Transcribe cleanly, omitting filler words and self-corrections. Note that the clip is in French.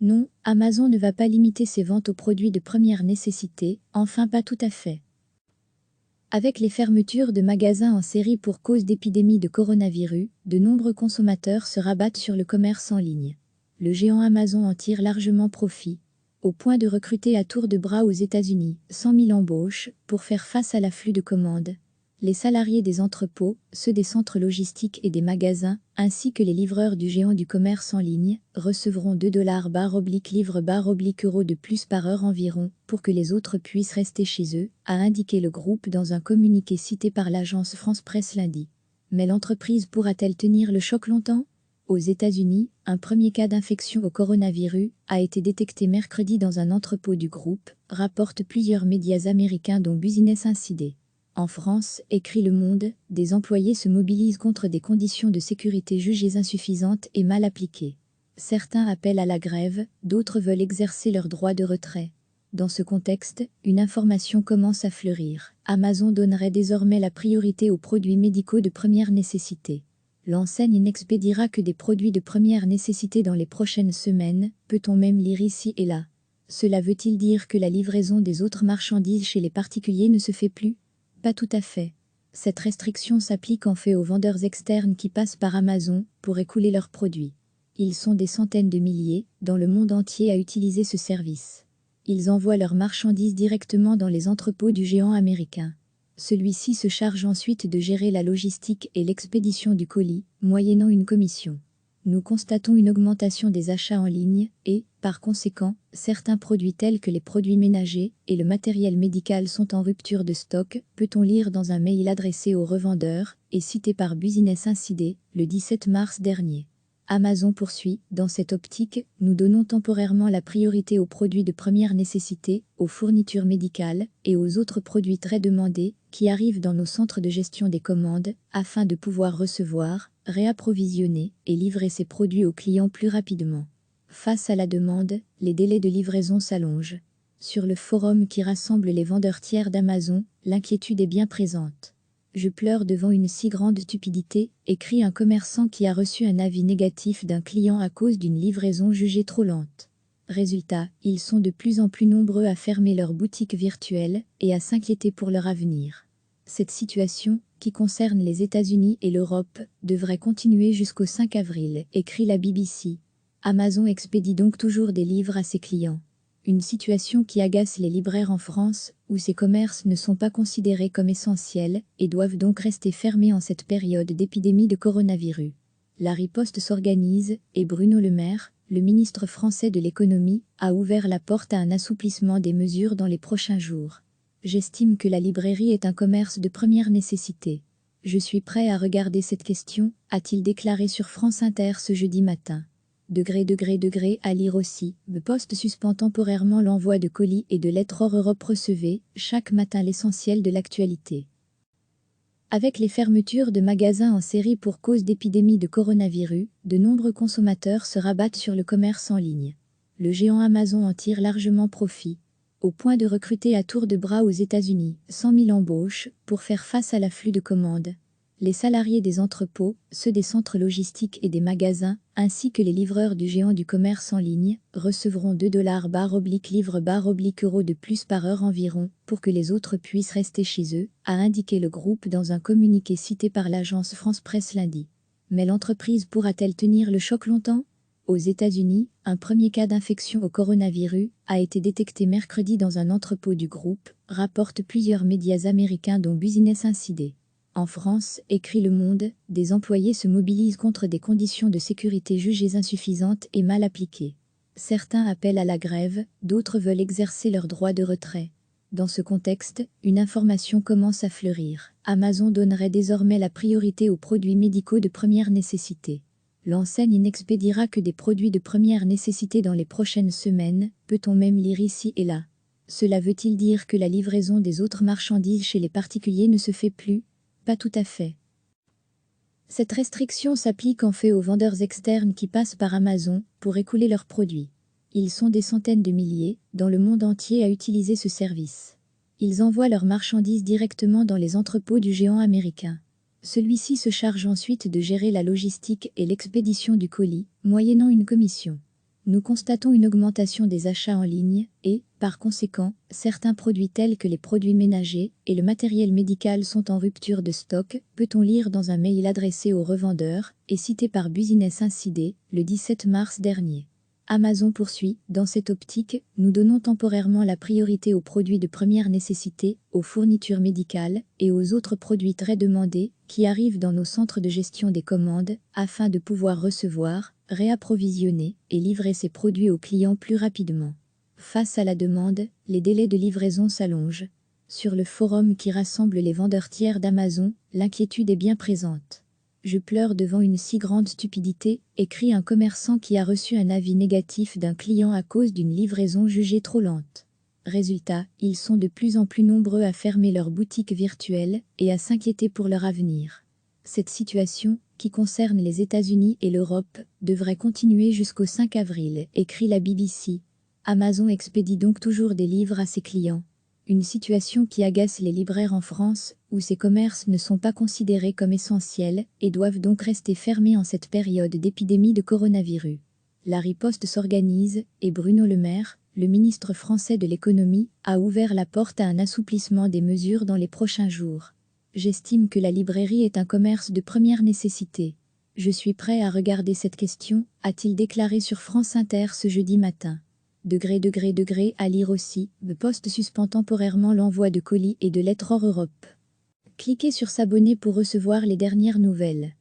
Non, Amazon ne va pas limiter ses ventes aux produits de première nécessité, enfin pas tout à fait. Avec les fermetures de magasins en série pour cause d'épidémie de coronavirus, de nombreux consommateurs se rabattent sur le commerce en ligne. Le géant Amazon en tire largement profit, au point de recruter à tour de bras aux États-Unis 100 000 embauches pour faire face à l'afflux de commandes. Les salariés des entrepôts, ceux des centres logistiques et des magasins, ainsi que les livreurs du géant du commerce en ligne, recevront 2 $/livre/euro de plus par heure environ, pour que les autres puissent rester chez eux, a indiqué le groupe dans un communiqué cité par l'agence France Presse lundi. Mais l'entreprise pourra-t-elle tenir le choc longtemps ? Aux États-Unis, un premier cas d'infection au coronavirus a été détecté mercredi dans un entrepôt du groupe, rapportent plusieurs médias américains dont Business Insider. En France, écrit Le Monde, des employés se mobilisent contre des conditions de sécurité jugées insuffisantes et mal appliquées. Certains appellent à la grève, d'autres veulent exercer leur droit de retrait. Dans ce contexte, une information commence à fleurir. Amazon donnerait désormais la priorité aux produits médicaux de première nécessité. L'enseigne n'expédiera que des produits de première nécessité dans les prochaines semaines, peut-on même lire ici et là. Cela veut-il dire que la livraison des autres marchandises chez les particuliers ne se fait plus ? Pas tout à fait. Cette restriction s'applique en fait aux vendeurs externes qui passent par Amazon pour écouler leurs produits. Ils sont des centaines de milliers, dans le monde entier, à utiliser ce service. Ils envoient leurs marchandises directement dans les entrepôts du géant américain. Celui-ci se charge ensuite de gérer la logistique et l'expédition du colis, moyennant une commission. Nous constatons une augmentation des achats en ligne et, par conséquent, certains produits tels que les produits ménagers et le matériel médical sont en rupture de stock, peut-on lire dans un mail adressé aux revendeurs et cité par Business Insider le 17 mars dernier. Amazon poursuit, dans cette optique, nous donnons temporairement la priorité aux produits de première nécessité, aux fournitures médicales et aux autres produits très demandés qui arrivent dans nos centres de gestion des commandes afin de pouvoir recevoir, réapprovisionner et livrer ces produits aux clients plus rapidement. Face à la demande, les délais de livraison s'allongent. Sur le forum qui rassemble les vendeurs tiers d'Amazon, l'inquiétude est bien présente. Je pleure devant une si grande stupidité, écrit un commerçant qui a reçu un avis négatif d'un client à cause d'une livraison jugée trop lente. Résultat, ils sont de plus en plus nombreux à fermer leurs boutiques virtuelles et à s'inquiéter pour leur avenir. Cette situation, qui concerne les États-Unis et l'Europe, devrait continuer jusqu'au 5 avril, écrit la BBC. Amazon expédie donc toujours des livres à ses clients. Une situation qui agace les libraires en France, où ces commerces ne sont pas considérés comme essentiels et doivent donc rester fermés en cette période d'épidémie de coronavirus. La riposte s'organise et Bruno Le Maire, le ministre français de l'économie, a ouvert la porte à un assouplissement des mesures dans les prochains jours. J'estime que la librairie est un commerce de première nécessité. Je suis prêt à regarder cette question, a-t-il déclaré sur France Inter ce jeudi matin. À lire aussi, The Post suspend temporairement l'envoi de colis et de lettres hors Europe. Recevez, chaque matin, l'essentiel de l'actualité. Avec les fermetures de magasins en série pour cause d'épidémie de coronavirus, de nombreux consommateurs se rabattent sur le commerce en ligne. Le géant Amazon en tire largement profit, au point de recruter à tour de bras aux États-Unis 100 000 embauches pour faire face à l'afflux de commandes. Les salariés des entrepôts, ceux des centres logistiques et des magasins, ainsi que les livreurs du géant du commerce en ligne, recevront 2 $/livre/euro de plus par heure environ, pour que les autres puissent rester chez eux, a indiqué le groupe dans un communiqué cité par l'agence France Presse lundi. Mais l'entreprise pourra-t-elle tenir le choc longtemps ? Aux États-Unis, un premier cas d'infection au coronavirus a été détecté mercredi dans un entrepôt du groupe, rapportent plusieurs médias américains dont Business Insider. En France, écrit Le Monde, des employés se mobilisent contre des conditions de sécurité jugées insuffisantes et mal appliquées. Certains appellent à la grève, d'autres veulent exercer leur droit de retrait. Dans ce contexte, une information commence à fleurir. Amazon donnerait désormais la priorité aux produits médicaux de première nécessité. L'enseigne n'expédiera que des produits de première nécessité dans les prochaines semaines, peut-on même lire ici et là. Cela veut-il dire que la livraison des autres marchandises chez les particuliers ne se fait plus ? Pas tout à fait. Cette restriction s'applique en fait aux vendeurs externes qui passent par Amazon pour écouler leurs produits. Ils sont des centaines de milliers, dans le monde entier, à utiliser ce service. Ils envoient leurs marchandises directement dans les entrepôts du géant américain. Celui-ci se charge ensuite de gérer la logistique et l'expédition du colis, moyennant une commission. Nous constatons une augmentation des achats en ligne et, par conséquent, certains produits tels que les produits ménagers et le matériel médical sont en rupture de stock, peut-on lire dans un mail adressé aux revendeurs et cité par Business Insider le 17 mars dernier. Amazon poursuit, dans cette optique, nous donnons temporairement la priorité aux produits de première nécessité, aux fournitures médicales et aux autres produits très demandés qui arrivent dans nos centres de gestion des commandes afin de pouvoir recevoir, réapprovisionner et livrer ces produits aux clients plus rapidement. Face à la demande, les délais de livraison s'allongent. Sur le forum qui rassemble les vendeurs tiers d'Amazon, l'inquiétude est bien présente. Je pleure devant une si grande stupidité, écrit un commerçant qui a reçu un avis négatif d'un client à cause d'une livraison jugée trop lente. Résultat, ils sont de plus en plus nombreux à fermer leurs boutiques virtuelles et à s'inquiéter pour leur avenir. Cette situation, qui concerne les États-Unis et l'Europe, devrait continuer jusqu'au 5 avril, écrit la BBC. Amazon expédie donc toujours des livres à ses clients. Une situation qui agace les libraires en France, où ces commerces ne sont pas considérés comme essentiels et doivent donc rester fermés en cette période d'épidémie de coronavirus. La riposte s'organise et Bruno Le Maire, le ministre français de l'économie, a ouvert la porte à un assouplissement des mesures dans les prochains jours. J'estime que la librairie est un commerce de première nécessité. Je suis prêt à regarder cette question, a-t-il déclaré sur France Inter ce jeudi matin. Degré à lire aussi, The Post suspend temporairement l'envoi de colis et de lettres hors Europe. Cliquez sur s'abonner pour recevoir les dernières nouvelles.